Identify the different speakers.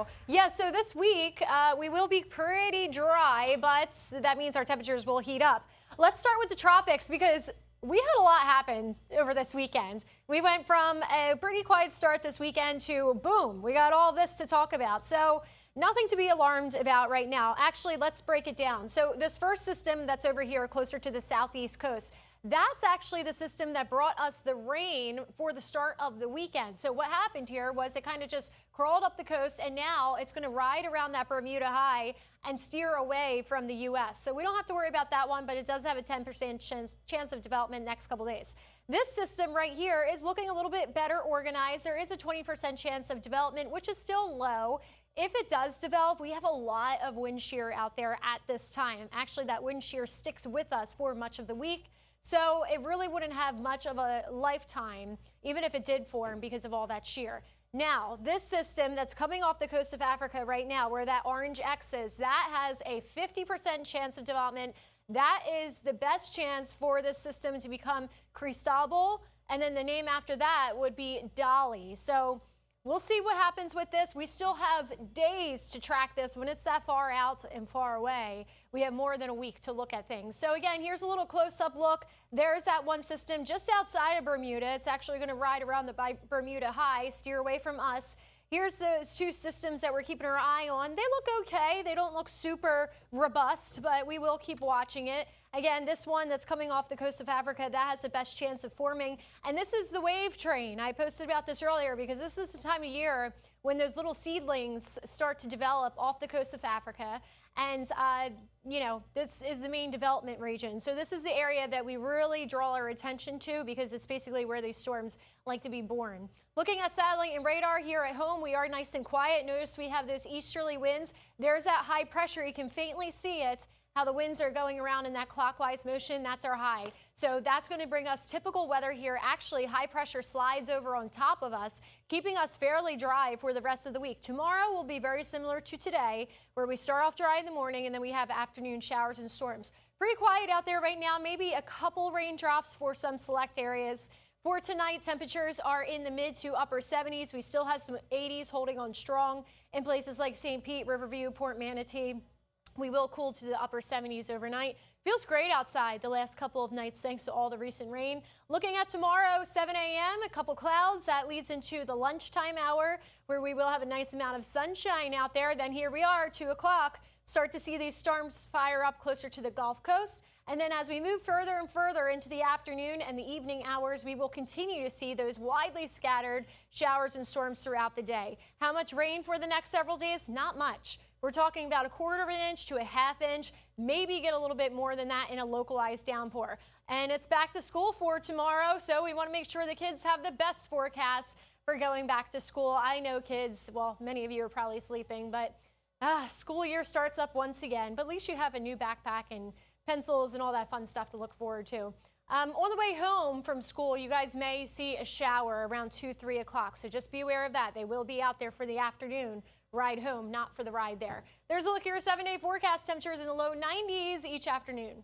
Speaker 1: go. Yeah, so this week we will be pretty dry, but that means our temperatures will heat up. Let's start with the tropics because we had a lot happen over this weekend. We went from a pretty quiet start this weekend to boom, we got all this to talk about. So nothing to be alarmed about right now. Actually, let's break it down. So this first system that's over here closer to the southeast coast, that's actually the system that brought us the rain for the start of the weekend. So what happened here was it kind of just crawled up the coast, and now it's going to ride around that Bermuda high and steer away from the U.S. So we don't have to worry about that one, but it does have a 10% chance of development next couple days. This system right here is looking a little bit better organized. There is a 20% chance of development, which is still low. If it does develop, we have a lot of wind shear out there at this time. Actually, that wind shear sticks with us for much of the week. So it really wouldn't have much of a lifetime, even if it did form because of all that shear. Now, this system that's coming off the coast of Africa right now, where that orange X is, that has a 50% chance of development. That is the best chance for this system to become Cristobal, and then the name after that would be Dolly. So we'll see what happens with this. We still have days to track this. When it's that far out and far away, we have more than a week to look at things. So again, here's a little close-up look. There's that one system just outside of Bermuda. It's actually going to ride around the Bermuda high, steer away from us. Here's those two systems that we're keeping our eye on. They look okay. They don't look super robust, but we will keep watching it. Again, this one that's coming off the coast of Africa, that has the best chance of forming. And this is the wave train. I posted about this earlier because this is the time of year when those little seedlings start to develop off the coast of Africa. And, you know, this is the main development region. So this is the area that we really draw our attention to because it's basically where these storms like to be born. Looking at satellite and radar here at home, we are nice and quiet. Notice we have those easterly winds. There's that high pressure. You can faintly see it. How the winds are going around in that clockwise motion, that's our high. So that's going to bring us typical weather here. Actually, high pressure slides over on top of us, keeping us fairly dry for the rest of the week. Tomorrow will be very similar to today, where we start off dry in the morning and then we have afternoon showers and storms. Pretty quiet out there right now, maybe a couple raindrops for some select areas. For tonight, temperatures are in the mid to upper 70s. We still have some 80s holding on strong in places like St. Pete, Riverview, Port Manatee. We will cool to the upper 70s overnight. Feels great outside the last couple of nights thanks to all the recent rain. Looking at tomorrow, 7 a.m., a couple clouds. That leads into the lunchtime hour where we will have a nice amount of sunshine out there. Then here we are, 2 o'clock, start to see these storms fire up closer to the Gulf Coast. And then as we move further and further into the afternoon and the evening hours, we will continue to see those widely scattered showers and storms throughout the day. How much rain for the next several days? Not much. We're talking about 1/4 inch to a 1/2 inch, maybe get a little bit more than that in a localized downpour. And it's back to school for tomorrow, so we want to make sure the kids have the best forecast for going back to school. I know kids, well, many of you are probably sleeping, but school year starts up once again. But at least you have a new backpack and pencils and all that fun stuff to look forward to. On the way home from school, you guys may see a shower around 2, 3 o'clock, so just be aware of that. They will be out there for the afternoon ride home, not for the ride there. There's a look at your 7-day forecast. Temperatures in the low 90s each afternoon.